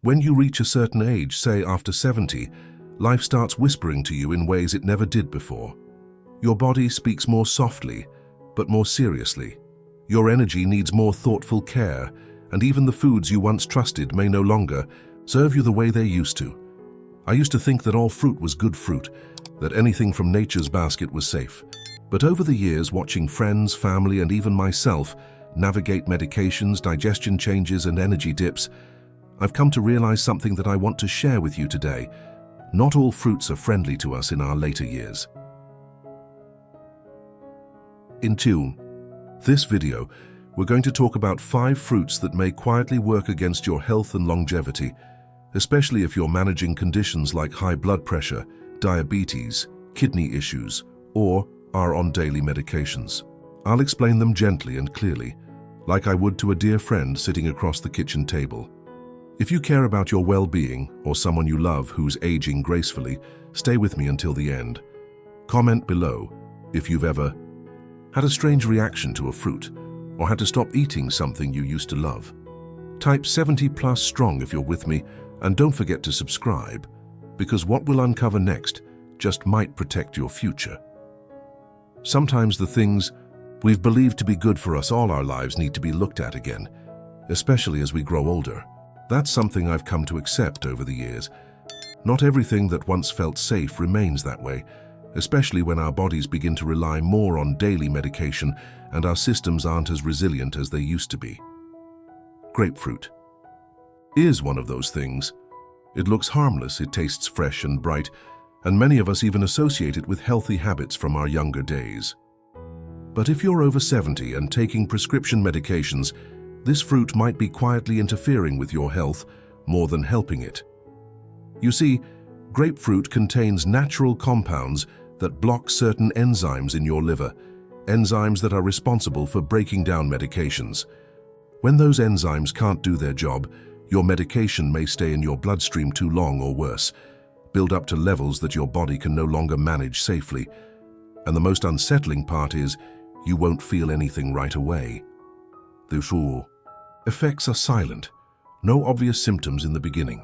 When you reach a certain age, say after 70, life starts whispering to you in ways it never did before. Your body speaks more softly, but more seriously. Your energy needs more thoughtful care, and even the foods you once trusted may no longer serve you the way they used to. I used to think that all fruit was good fruit, that anything from nature's basket was safe. But over the years, watching friends, family, and even myself navigate medications, digestion changes, and energy dips, I've come to realize something that I want to share with you today. Not all fruits are friendly to us in our later years. In this video, we're going to talk about 5 fruits that may quietly work against your health and longevity, especially if you're managing conditions like high blood pressure, diabetes, kidney issues, or are on daily medications. I'll explain them gently and clearly, like I would to a dear friend sitting across the kitchen table. If you care about your well-being or someone you love who's aging gracefully, stay with me until the end. Comment below if you've ever had a strange reaction to a fruit or had to stop eating something you used to love. Type 70+ strong if you're with me, and don't forget to subscribe, because what we'll uncover next just might protect your future. Sometimes the things we've believed to be good for us all our lives need to be looked at again, especially as we grow older. That's something I've come to accept over the years. Not everything that once felt safe remains that way, especially when our bodies begin to rely more on daily medication and our systems aren't as resilient as they used to be. Grapefruit is one of those things. It looks harmless, it tastes fresh and bright, and many of us even associate it with healthy habits from our younger days. But if you're over 70 and taking prescription medications, this fruit might be quietly interfering with your health more than helping it. You see, grapefruit contains natural compounds that block certain enzymes in your liver, enzymes that are responsible for breaking down medications. When those enzymes can't do their job, your medication may stay in your bloodstream too long or worse, build up to levels that your body can no longer manage safely. And the most unsettling part is, you won't feel anything right away. The effects are silent, no obvious symptoms in the beginning.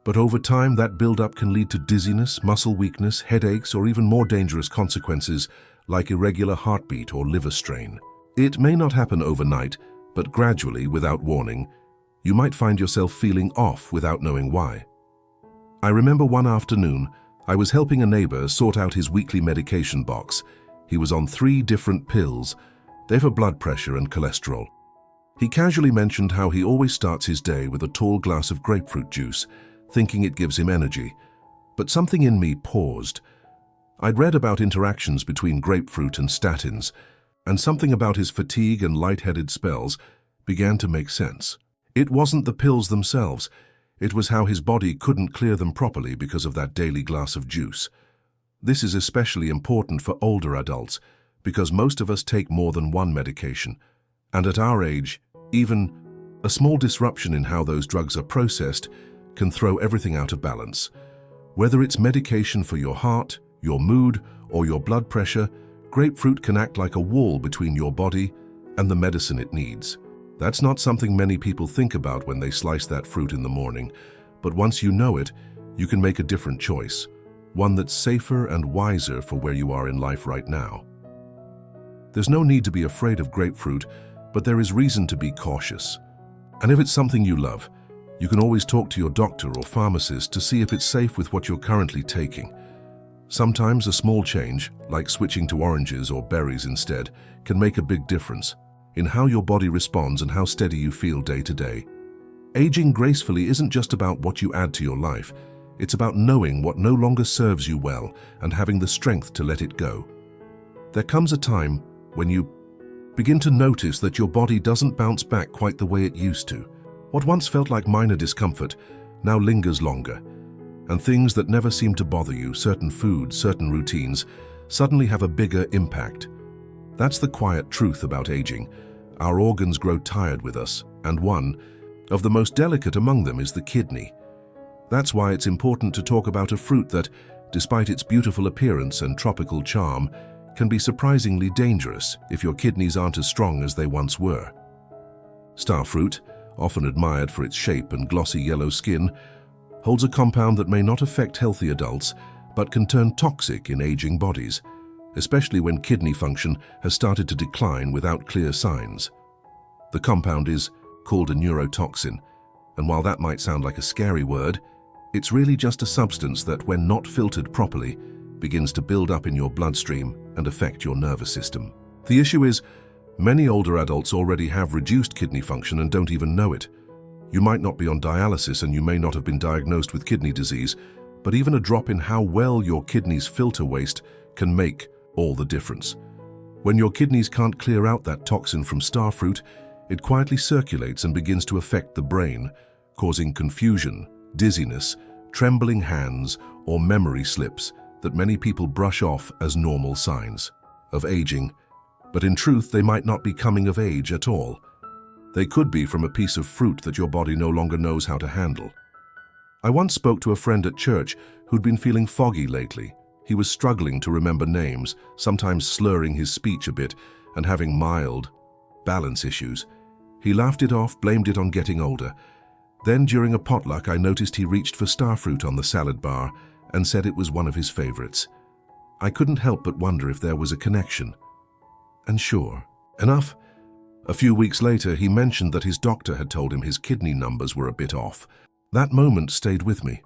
But over time, that build-up can lead to dizziness, muscle weakness, headaches, or even more dangerous consequences like irregular heartbeat or liver strain. It may not happen overnight, but gradually, without warning, you might find yourself feeling off without knowing why. I remember one afternoon, I was helping a neighbor sort out his weekly medication box. He was on 3 different pills. They're for blood pressure and cholesterol. He casually mentioned how he always starts his day with a tall glass of grapefruit juice, thinking it gives him energy. But something in me paused. I'd read about interactions between grapefruit and statins, and something about his fatigue and lightheaded spells began to make sense. It wasn't the pills themselves, it was how his body couldn't clear them properly because of that daily glass of juice. This is especially important for older adults, because most of us take more than one medication, and at our age, even a small disruption in how those drugs are processed can throw everything out of balance. Whether it's medication for your heart, your mood, or your blood pressure, grapefruit can act like a wall between your body and the medicine it needs. That's not something many people think about when they slice that fruit in the morning, but once you know it, you can make a different choice, one that's safer and wiser for where you are in life right now. There's no need to be afraid of grapefruit, but there is reason to be cautious. And if it's something you love, you can always talk to your doctor or pharmacist to see if it's safe with what you're currently taking. Sometimes a small change, like switching to oranges or berries instead, can make a big difference in how your body responds and how steady you feel day to day. Aging gracefully isn't just about what you add to your life. It's about knowing what no longer serves you well and having the strength to let it go. There comes a time when you begin to notice that your body doesn't bounce back quite the way it used to. What once felt like minor discomfort now lingers longer, and things that never seemed to bother you, certain foods, certain routines, suddenly have a bigger impact. That's the quiet truth about aging. Our organs grow tired with us, and one of the most delicate among them is the kidney. That's why it's important to talk about a fruit that, despite its beautiful appearance and tropical charm, can be surprisingly dangerous if your kidneys aren't as strong as they once were. Starfruit, often admired for its shape and glossy yellow skin, holds a compound that may not affect healthy adults, but can turn toxic in aging bodies, especially when kidney function has started to decline without clear signs. The compound is called a neurotoxin, and while that might sound like a scary word, it's really just a substance that, when not filtered properly, begins to build up in your bloodstream and affect your nervous system. The issue is, many older adults already have reduced kidney function and don't even know it. You might not be on dialysis and you may not have been diagnosed with kidney disease, but even a drop in how well your kidneys filter waste can make all the difference. When your kidneys can't clear out that toxin from starfruit, it quietly circulates and begins to affect the brain, causing confusion, dizziness, trembling hands, or memory slips that many people brush off as normal signs of aging. But in truth, they might not be coming of age at all. They could be from a piece of fruit that your body no longer knows how to handle. I once spoke to a friend at church who'd been feeling foggy lately. He was struggling to remember names, sometimes slurring his speech a bit, and having mild balance issues. He laughed it off, blamed it on getting older. Then, during a potluck, I noticed he reached for starfruit on the salad bar and said it was one of his favorites. I couldn't help but wonder if there was a connection. And sure enough, a few weeks later, he mentioned that his doctor had told him his kidney numbers were a bit off. That moment stayed with me.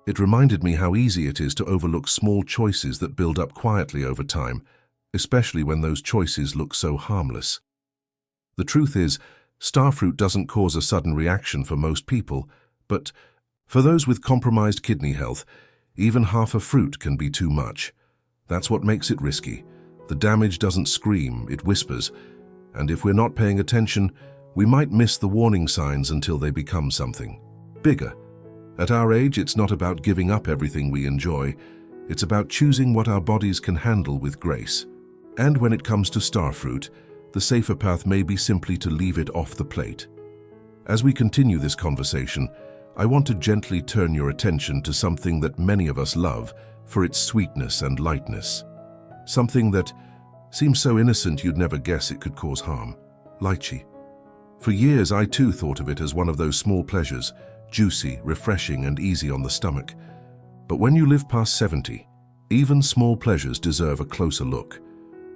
It reminded me how easy it is to overlook small choices that build up quietly over time, especially when those choices look so harmless. The truth is, starfruit doesn't cause a sudden reaction for most people, but for those with compromised kidney health, even half a fruit can be too much. That's what makes it risky. The damage doesn't scream, it whispers, and if we're not paying attention, we might miss the warning signs until they become something bigger. At our age, it's not about giving up everything we enjoy. It's about choosing what our bodies can handle with grace. And when it comes to starfruit, the safer path may be simply to leave it off the plate. As we continue this conversation, I want to gently turn your attention to something that many of us love for its sweetness and lightness. Something that seems so innocent you'd never guess it could cause harm. Lychee. For years, I too thought of it as one of those small pleasures, juicy, refreshing, and easy on the stomach. But when you live past 70, even small pleasures deserve a closer look.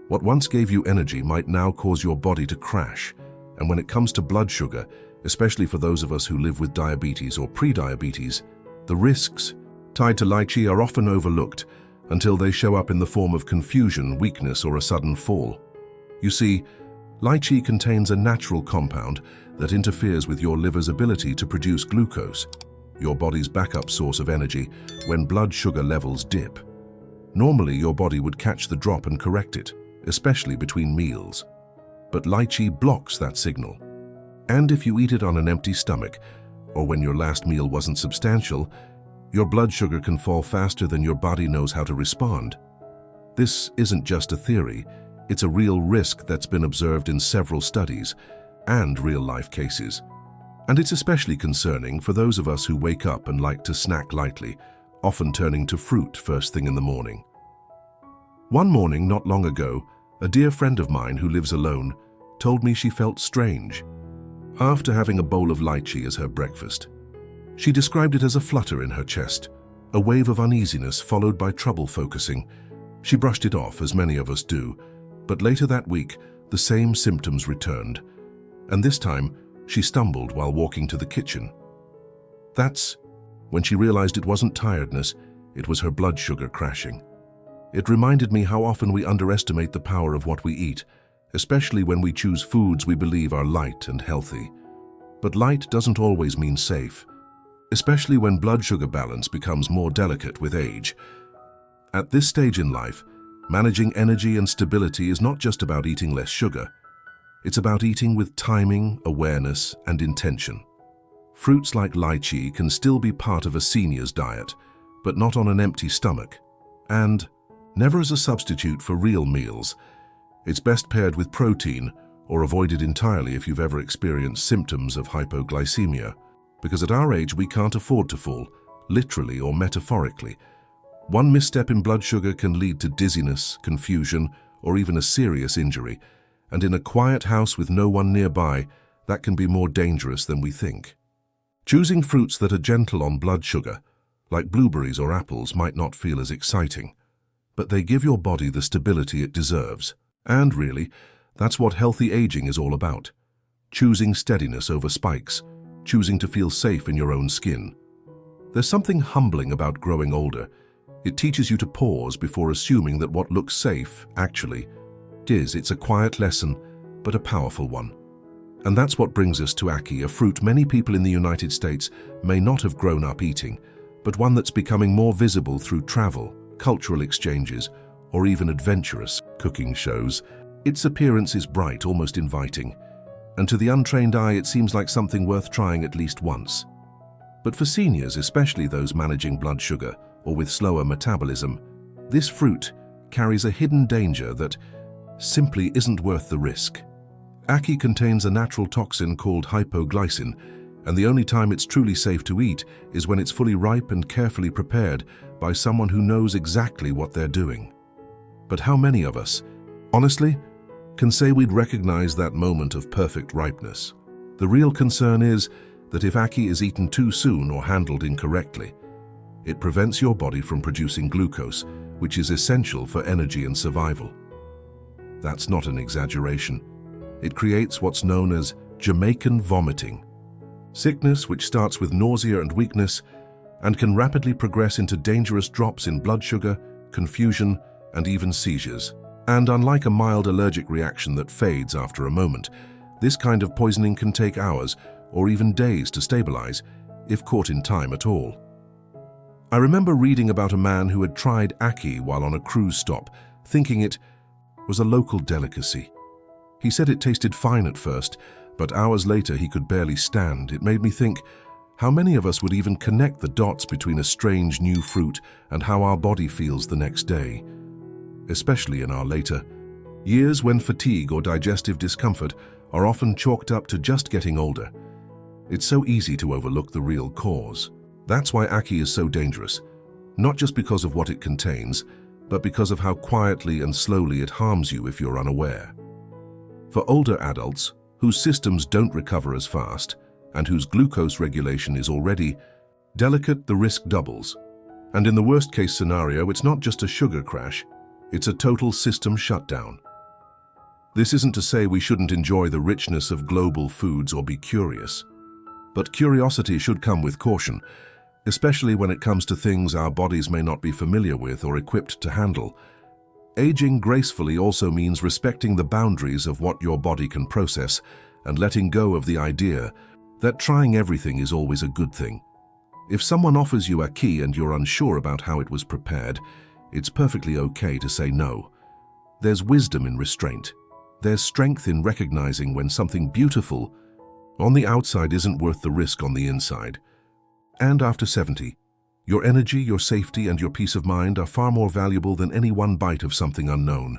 What once gave you energy might now cause your body to crash. And when it comes to blood sugar, especially for those of us who live with diabetes or pre-diabetes, the risks tied to lychee are often overlooked until they show up in the form of confusion, weakness, or a sudden fall. You see, lychee contains a natural compound that interferes with your liver's ability to produce glucose, your body's backup source of energy when blood sugar levels dip. Normally, your body would catch the drop and correct it, especially between meals. But lychee blocks that signal. And if you eat it on an empty stomach, or when your last meal wasn't substantial, your blood sugar can fall faster than your body knows how to respond. This isn't just a theory, it's a real risk that's been observed in several studies and real-life cases. And it's especially concerning for those of us who wake up and like to snack lightly, often turning to fruit first thing in the morning. One morning not long ago, a dear friend of mine who lives alone told me she felt strange after having a bowl of lychee as her breakfast. She described it as a flutter in her chest, a wave of uneasiness followed by trouble focusing. She brushed it off, as many of us do, but later that week, the same symptoms returned, and this time, she stumbled while walking to the kitchen. That's when she realized it wasn't tiredness, it was her blood sugar crashing. It reminded me how often we underestimate the power of what we eat, especially when we choose foods we believe are light and healthy. But light doesn't always mean safe, especially when blood sugar balance becomes more delicate with age. At this stage in life, managing energy and stability is not just about eating less sugar. It's about eating with timing, awareness, and intention. Fruits like lychee can still be part of a senior's diet, but not on an empty stomach. And never as a substitute for real meals. It's best paired with protein or avoided entirely if you've ever experienced symptoms of hypoglycemia, because at our age we can't afford to fall, literally or metaphorically. One misstep in blood sugar can lead to dizziness, confusion, or even a serious injury, and in a quiet house with no one nearby, that can be more dangerous than we think. Choosing fruits that are gentle on blood sugar, like blueberries or apples, might not feel as exciting, but they give your body the stability it deserves. And really, that's what healthy aging is all about. Choosing steadiness over spikes, choosing to feel safe in your own skin. There's something humbling about growing older. It teaches you to pause before assuming that what looks safe actually is. It's a quiet lesson, but a powerful one. And that's what brings us to ackee, a fruit many people in the United States may not have grown up eating, but one that's becoming more visible through travel, cultural exchanges, or even adventurous cooking shows. Its appearance is bright, almost inviting, and to the untrained eye it seems like something worth trying at least once. But for seniors, especially those managing blood sugar or with slower metabolism, this fruit carries a hidden danger that simply isn't worth the risk. Ackee contains a natural toxin called hypoglycin, and the only time it's truly safe to eat is when it's fully ripe and carefully prepared by someone who knows exactly what they're doing. But how many of us, honestly, can say we'd recognize that moment of perfect ripeness? The real concern is that if ackee is eaten too soon or handled incorrectly, it prevents your body from producing glucose, which is essential for energy and survival. That's not an exaggeration. It creates what's known as Jamaican vomiting, sickness which starts with nausea and weakness and can rapidly progress into dangerous drops in blood sugar, confusion, and even seizures. And unlike a mild allergic reaction that fades after a moment, this kind of poisoning can take hours or even days to stabilize, if caught in time at all. I remember reading about a man who had tried ackee while on a cruise stop, thinking it was a local delicacy. He said it tasted fine at first, but hours later he could barely stand. It made me think, how many of us would even connect the dots between a strange new fruit and how our body feels the next day? Especially in our later years, when fatigue or digestive discomfort are often chalked up to just getting older. It's so easy to overlook the real cause. That's why ackee is so dangerous, not just because of what it contains, but because of how quietly and slowly it harms you if you're unaware. For older adults, whose systems don't recover as fast and whose glucose regulation is already delicate, the risk doubles. And in the worst-case scenario, it's not just a sugar crash, it's a total system shutdown. This isn't to say we shouldn't enjoy the richness of global foods or be curious. But curiosity should come with caution, especially when it comes to things our bodies may not be familiar with or equipped to handle. Aging gracefully also means respecting the boundaries of what your body can process and letting go of the idea that trying everything is always a good thing. If someone offers you ackee and you're unsure about how it was prepared, it's perfectly okay to say no. There's wisdom in restraint. There's strength in recognizing when something beautiful on the outside isn't worth the risk on the inside. And after 70, your energy, your safety, and your peace of mind are far more valuable than any one bite of something unknown.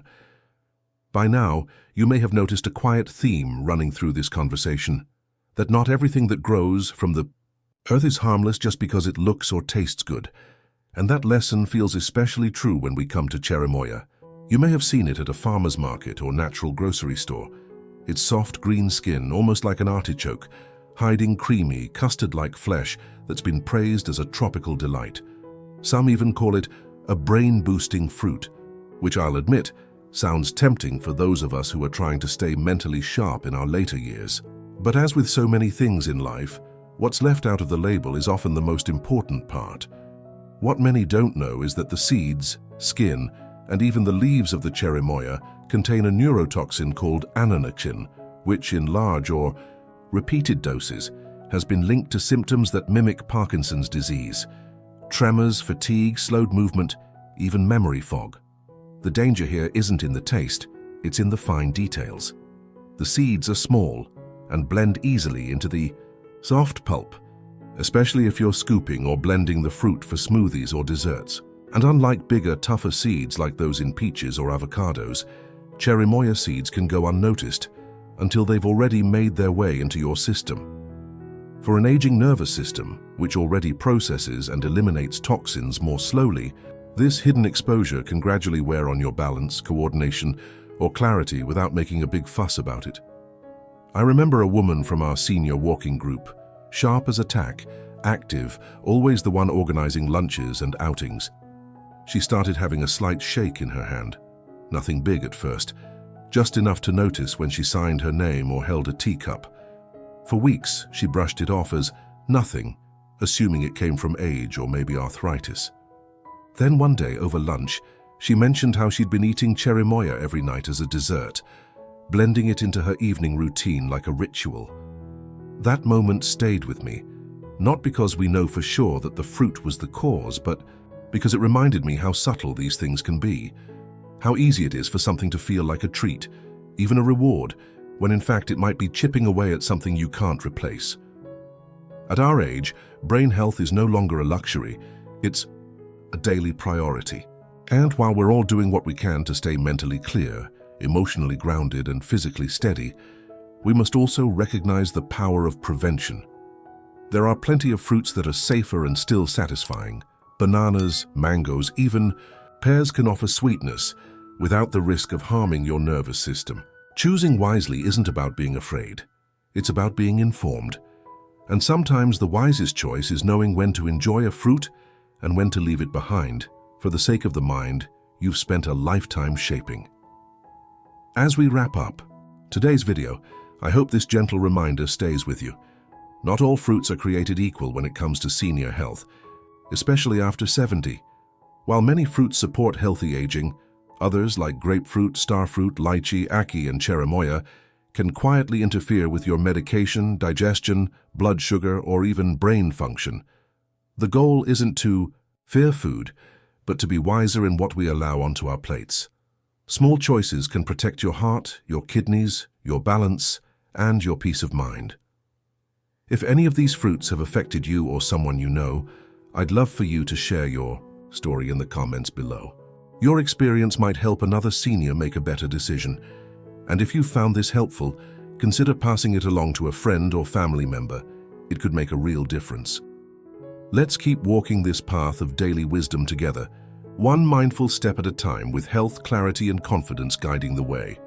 By now, you may have noticed a quiet theme running through this conversation, that not everything that grows from the earth is harmless just because it looks or tastes good. And that lesson feels especially true when we come to cherimoya. You may have seen it at a farmer's market or natural grocery store. Its soft green skin, almost like an artichoke, hiding creamy, custard-like flesh that's been praised as a tropical delight. Some even call it a brain-boosting fruit, which I'll admit sounds tempting for those of us who are trying to stay mentally sharp in our later years. But as with so many things in life, what's left out of the label is often the most important part. What many don't know is that the seeds, skin, and even the leaves of the cherimoya contain a neurotoxin called ananochin, which in large or repeated doses has been linked to symptoms that mimic Parkinson's disease, tremors, fatigue, slowed movement, even memory fog. The danger here isn't in the taste, it's in the fine details. The seeds are small and blend easily into the soft pulp, especially if you're scooping or blending the fruit for smoothies or desserts. And unlike bigger, tougher seeds like those in peaches or avocados, cherimoya seeds can go unnoticed until they've already made their way into your system. For an aging nervous system, which already processes and eliminates toxins more slowly, this hidden exposure can gradually wear on your balance, coordination, or clarity without making a big fuss about it. I remember a woman from our senior walking group, sharp as a tack, active, always the one organizing lunches and outings. She started having a slight shake in her hand. Nothing big at first, just enough to notice when she signed her name or held a teacup. For weeks, she brushed it off as nothing, assuming it came from age or maybe arthritis. Then one day, over lunch, she mentioned how she'd been eating cherimoya every night as a dessert, blending it into her evening routine like a ritual. That moment stayed with me, not because we know for sure that the fruit was the cause, but because it reminded me how subtle these things can be, how easy it is for something to feel like a treat, even a reward, when in fact it might be chipping away at something you can't replace. At our age, brain health is no longer a luxury, it's a daily priority. And while we're all doing what we can to stay mentally clear, emotionally grounded, and physically steady, we must also recognize the power of prevention. There are plenty of fruits that are safer and still satisfying. Bananas, mangoes, even pears can offer sweetness without the risk of harming your nervous system. Choosing wisely isn't about being afraid. It's about being informed. And sometimes the wisest choice is knowing when to enjoy a fruit and when to leave it behind, for the sake of the mind you've spent a lifetime shaping. As we wrap up today's video, I hope this gentle reminder stays with you. Not all fruits are created equal when it comes to senior health, especially after 70. While many fruits support healthy aging, others like grapefruit, starfruit, lychee, ackee, and cherimoya can quietly interfere with your medication, digestion, blood sugar, or even brain function. The goal isn't to fear food, but to be wiser in what we allow onto our plates. Small choices can protect your heart, your kidneys, your balance, and your peace of mind. If any of these fruits have affected you or someone you know, I'd love for you to share your story in the comments below. Your experience might help another senior make a better decision. And if you found this helpful, consider passing it along to a friend or family member. It could make a real difference. Let's keep walking this path of daily wisdom together, one mindful step at a time, with health, clarity, and confidence guiding the way.